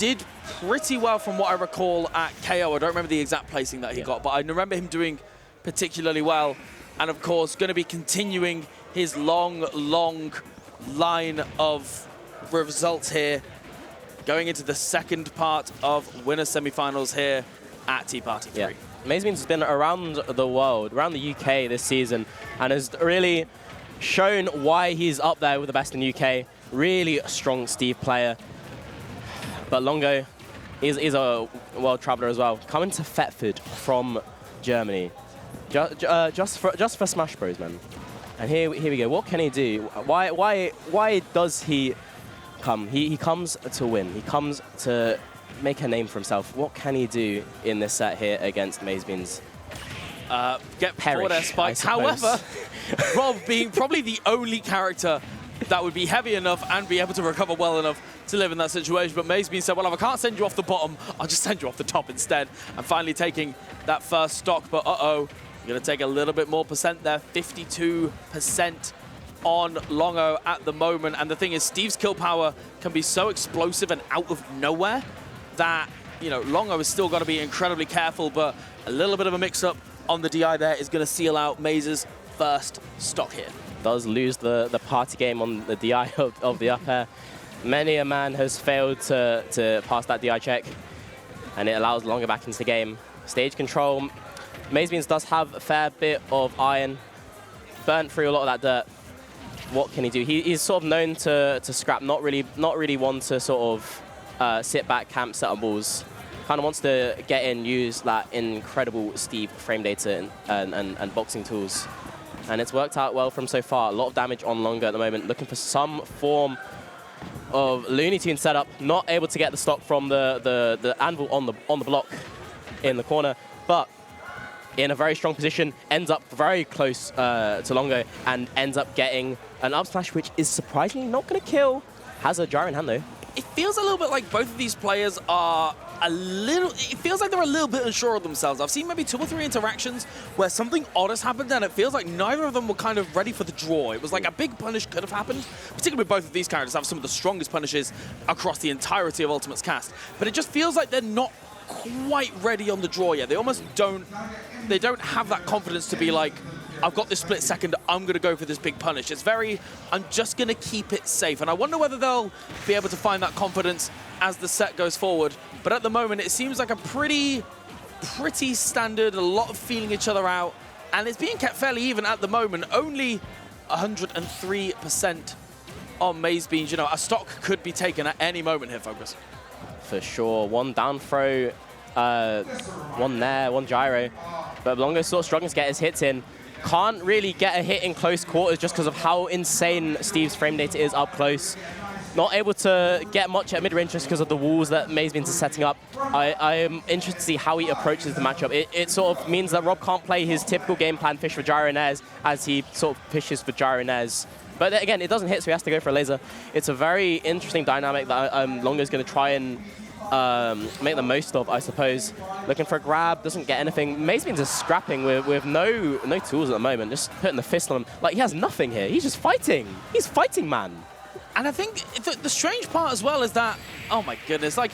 did pretty well from what I recall at KO. I don't remember the exact placing that he got, but I remember him doing particularly well. And of course, going to be continuing his long line of results here, going into the second part of winner semifinals here at Tea Party 3. Yeah. MazeBeans has been around the world, around the UK this season, and has really shown why he's up there with the best in the UK. Really a strong Steve player. But Longo is a world traveler as well, coming to Thetford from Germany, just for Smash Bros, man. And here we go. What can he do? Why does he come? He comes to win. He comes to make a name for himself. What can he do in this set here against MazeBeans? Get forward air spikes. However, Rob being probably the only character that would be heavy enough and be able to recover well enough to live in that situation. But MazeBeans said, well, if I can't send you off the bottom, I'll just send you off the top instead. And finally taking that first stock. But you're going to take a little bit more percent there. 52% on Longo at the moment. And the thing is, Steve's kill power can be so explosive and out of nowhere that, you know, Longo is still got to be incredibly careful. But a little bit of a mix-up on the DI there is going to seal out Maze's first stock here. Does lose the party game on the DI of the up air. Many a man has failed to pass that DI check, and it allows Longo back into the game. Stage control. MazeBeans does have a fair bit of iron, burnt through a lot of that dirt. What can he do? He's sort of known to scrap, not really one to sort of sit back, camp, set on balls. Kind of wants to get in, use that incredible Steve frame data and boxing tools. And it's worked out well from so far. A lot of damage on Longo at the moment, looking for some form of Looney Tune setup. Not able to get the stock from the anvil on the block in the corner, but in a very strong position, ends up very close to Longo and ends up getting an up smash, which is surprisingly not going to kill. Has a gyro in hand though. It feels a little bit like both of these players are it feels like they're a little bit unsure of themselves. I've seen maybe 2 or 3 interactions where something odd has happened and it feels like neither of them were kind of ready for the draw. It was like a big punish could have happened, particularly with both of these characters have some of the strongest punishes across the entirety of Ultimate's cast. But it just feels like they're not quite ready on the draw yet. They almost don't have that confidence to be like, I've got this split second, I'm going to go for this big punish. It's very, I'm just going to keep it safe. And I wonder whether they'll be able to find that confidence as the set goes forward. But at the moment, it seems like a pretty standard, a lot of feeling each other out. And it's being kept fairly even at the moment. Only 103% on MazeBeans. You know, a stock could be taken at any moment here, Focus. For sure. One down throw, one there, one gyro. But Longo's sort of struggling to get his hits in. Can't really get a hit in close quarters just because of how insane Steve's frame data is up close. Not able to get much at mid-range just because of the walls that MazeBeans is setting up. I am interested to see how he approaches the matchup. It sort of means that Rob can't play his typical game plan fish for gyro nares as he sort of fishes for gyro nares. But again, it doesn't hit, so he has to go for a laser. It's a very interesting dynamic that Longo's going to try and make the most of, I suppose. Looking for a grab, doesn't get anything. MazeBeans is scrapping with no tools at the moment, just putting the fist on him. Like, he has nothing here. He's just fighting. He's fighting, man. And I think the strange part as well is that, oh my goodness, like,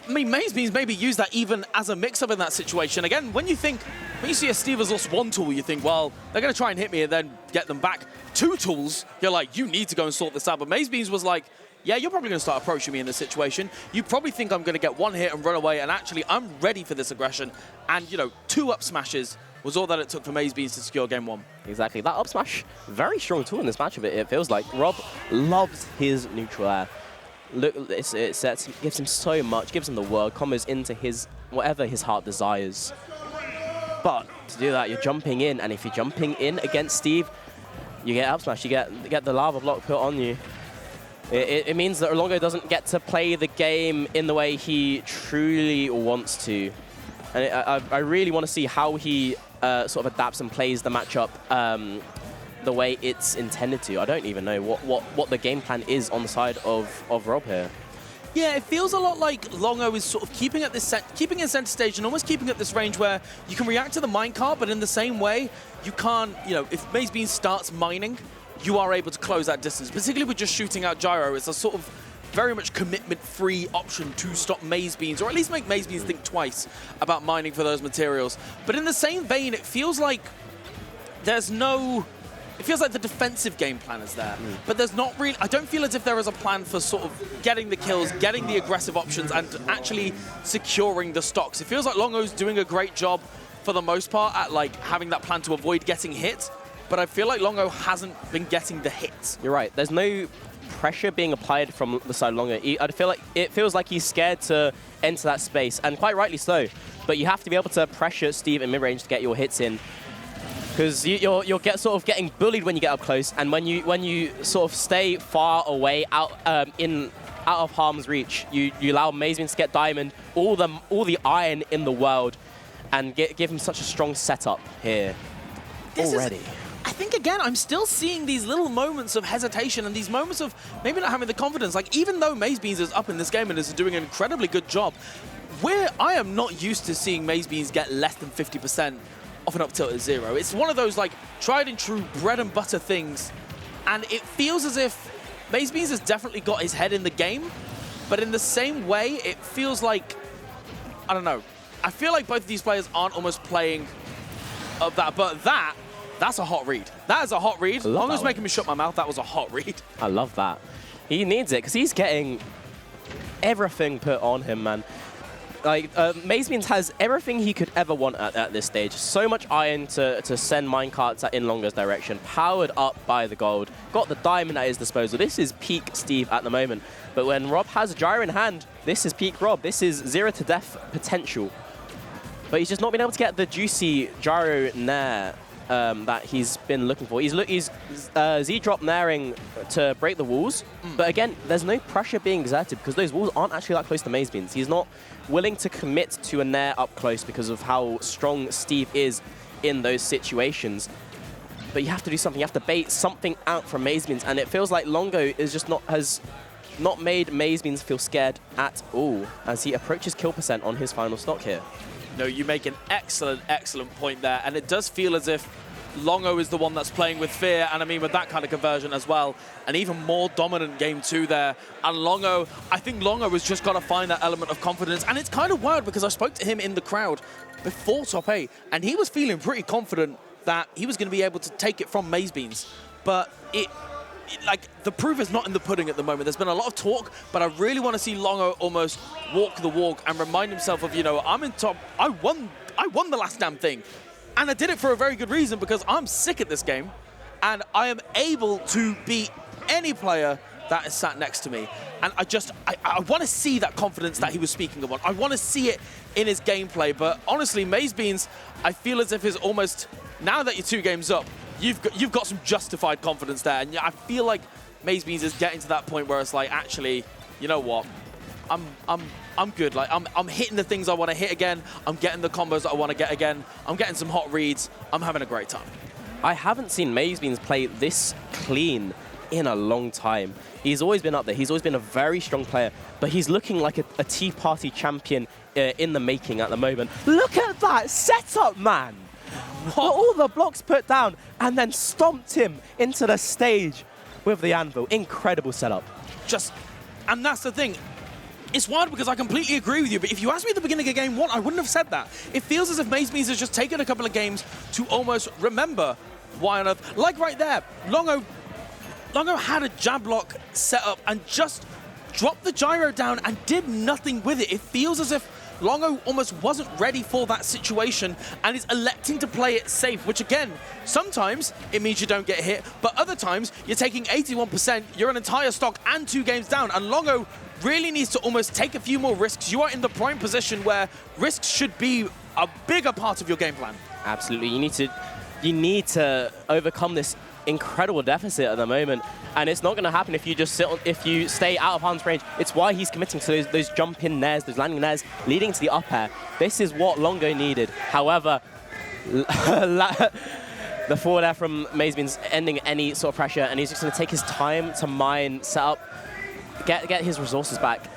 I mean, MazeBeans maybe use that even as a mix-up in that situation. Again, when you see a Steve has lost 1 tool, you think, well, they're going to try and hit me and then get them back. 2 tools, you're like, you need to go and sort this out. But MazeBeans was like, yeah, you're probably going to start approaching me in this situation. You probably think I'm going to get 1 hit and run away, and actually, I'm ready for this aggression. And, you know, 2 up smashes was all that it took for MazeBeans to secure game 1. Exactly. That up smash, very strong tool in this match of it feels like. Rob loves his neutral air. Look, it gives him so much, gives him the world, combos into his, whatever his heart desires. But to do that, you're jumping in, and if you're jumping in against Steve, you get up smash, you get the lava block put on you. It means that Longo doesn't get to play the game in the way he truly wants to. And I really want to see how he sort of adapts and plays the matchup the way it's intended to. I don't even know what the game plan is on the side of Rob here. Yeah, it feels a lot like Longo is sort of keeping in center stage and almost keeping at this range where you can react to the minecart, but in the same way, you can't, you know, if MazeBeans starts mining, you are able to close that distance, particularly with just shooting out gyro. It's a sort of very much commitment-free option to stop MazeBeans, or at least make MazeBeans think twice about mining for those materials. But in the same vein, it feels like there's no... It feels like the defensive game plan is there, but there's not really... I don't feel as if there is a plan for sort of getting the kills, getting the aggressive options, and actually securing the stocks. It feels like Longo's doing a great job for the most part at like having that plan to avoid getting hit, but I feel like Longo hasn't been getting the hits. You're right. There's no pressure being applied from the side of Longo. I feel like it feels like he's scared to enter that space, and quite rightly so. But you have to be able to pressure Steve in mid-range to get your hits in. Because you'll get sort of getting bullied when you get up close, and when you sort of stay far away out of harm's reach, you allow MazeBeans to get Diamond, all the iron in the world, and give him such a strong setup here already. I think, again, I'm still seeing these little moments of hesitation and these moments of maybe not having the confidence. Like, even though MazeBeans is up in this game and is doing an incredibly good job, I am not used to seeing MazeBeans get less than 50% off an up tilt at 0. It's one of those like tried and true bread and butter things, and it feels as if MazeBeans has definitely got his head in the game, but in the same way, it feels like, I don't know, I feel like both of these players aren't almost playing of that, but that's a hot read. That is a hot read. Longo's making me shut my mouth. That was a hot read. I love that. He needs it because he's getting everything put on him, man. Like, MazeBeans has everything he could ever want at this stage. So much iron to send minecarts in Longo's direction. Powered up by the gold. Got the diamond at his disposal. This is peak Steve at the moment. But when Rob has a gyro in hand, this is peak Rob. This is 0 to death potential. But he's just not been able to get the juicy gyro nair that he's been looking for. He's Z-drop nairing to break the walls. But again, there's no pressure being exerted because those walls aren't actually that close to MazeBeans. He's not willing to commit to a nair up close because of how strong Steve is in those situations. But you have to do something. You have to bait something out from MazeBeans, and it feels like Longo has not made MazeBeans feel scared at all as he approaches kill percent on his final stock here. No, you make an excellent, excellent point there, and it does feel as if Longo is the one that's playing with fear, and I mean with that kind of conversion as well. An even more dominant game two there. And Longo, I think Longo has just got to find that element of confidence. And it's kind of weird because I spoke to him in the crowd before top 8, and he was feeling pretty confident that he was going to be able to take it from MazeBeans. But like, the proof is not in the pudding at the moment. There's been a lot of talk, but I really want to see Longo almost walk the walk and remind himself of, you know, I'm in top. I won the last damn thing. And I did it for a very good reason because I'm sick at this game and I am able to beat any player that is sat next to me. And I want to see that confidence that he was speaking about. I want to see it in his gameplay. But honestly, MazeBeans, I feel as if is almost, now that you're 2 games up, you've got some justified confidence there. And I feel like MazeBeans is getting to that point where it's like, actually, you know what? I'm good. Like, I'm hitting the things I want to hit again. I'm getting the combos that I want to get again. I'm getting some hot reads. I'm having a great time. I haven't seen MazeBeans play this clean in a long time. He's always been up there. He's always been a very strong player, but he's looking like a Tea Party champion in the making at the moment. Look at that setup, man! What? All the blocks put down and then stomped him into the stage with the anvil. Incredible setup. And that's the thing. It's wild because I completely agree with you, but if you asked me at the beginning of game 1, I wouldn't have said that. It feels as if MazeBeans has just taken a couple of games to almost remember why on earth. Like right there, Longo had a jab block set up and just dropped the gyro down and did nothing with it. It feels as if Longo almost wasn't ready for that situation and is electing to play it safe, which again, sometimes it means you don't get hit, but other times you're taking 81%, you're an entire stock and 2 games down, and Longo really needs to almost take a few more risks. You are in the prime position where risks should be a bigger part of your game plan. Absolutely, you need to overcome this incredible deficit at the moment, and it's not going to happen if you stay out of harm's range. It's why he's committing to those jump-in nairs, those landing nairs, leading to the up air. This is what Longo needed. However, the forward air from MazeBeans ending any sort of pressure, and he's just going to take his time to mine, set up, get his resources back.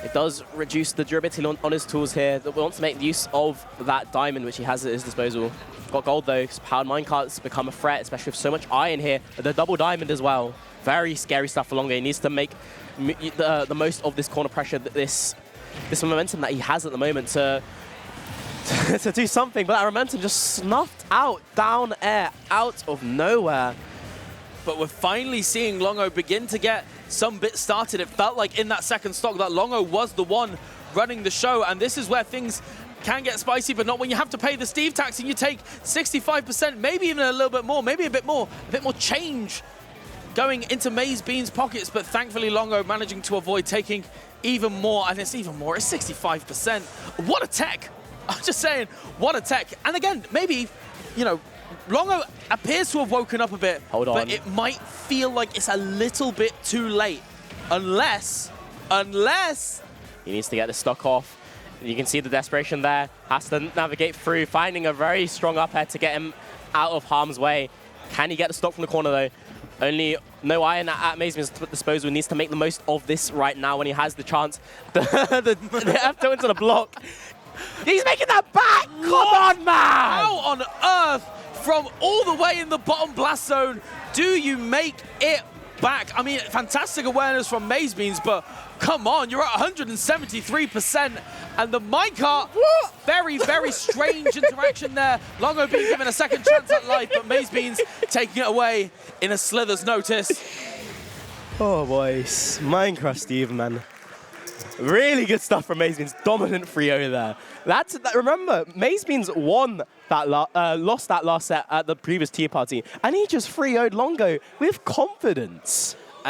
It does reduce the durability on his tools here. We want to make use of that diamond which he has at his disposal. Got gold though, because powered minecarts become a threat, especially with so much iron here. The double diamond as well. Very scary stuff for Longo. He needs to make the most of this corner pressure, this momentum that he has at the moment to do something. But that momentum just snuffed out, down air, out of nowhere. But we're finally seeing Longo begin to get some bits started. It felt like in that second stock that Longo was the one running the show, and this is where things can get spicy, but not when you have to pay the Steve tax and you take 65%, maybe even a little bit more, maybe a bit more change going into MazeBeans' pockets, but thankfully Longo managing to avoid taking even more, and it's even more, it's 65%. What a tech! I'm just saying, what a tech. And again, maybe, you know, Longo appears to have woken up a bit, but it might feel like it's a little bit too late, unless he needs to get the stock off. You can see the desperation there, has to navigate through, finding a very strong up air to get him out of harm's way. Can he get the stock from the corner though? Only no iron at MazeBeans' disposal. Needs to make the most of this right now when he has the chance. The F-toe into the block. He's making that back! Come on, man! How on earth, from all the way in the bottom blast zone, do you make it back? I mean, fantastic awareness from MazeBeans, but come on, you're at 173%. And the minecart, very, very strange interaction there. Longo being given a second chance at life, but MazeBeans taking it away in a slither's notice. Oh, boys. Minecraft Steve, man. Really good stuff from MazeBeans. Dominant 3-0 there. Remember, MazeBeans won that lost that last set at the previous tier party, and he just 3-0'd Longo with confidence.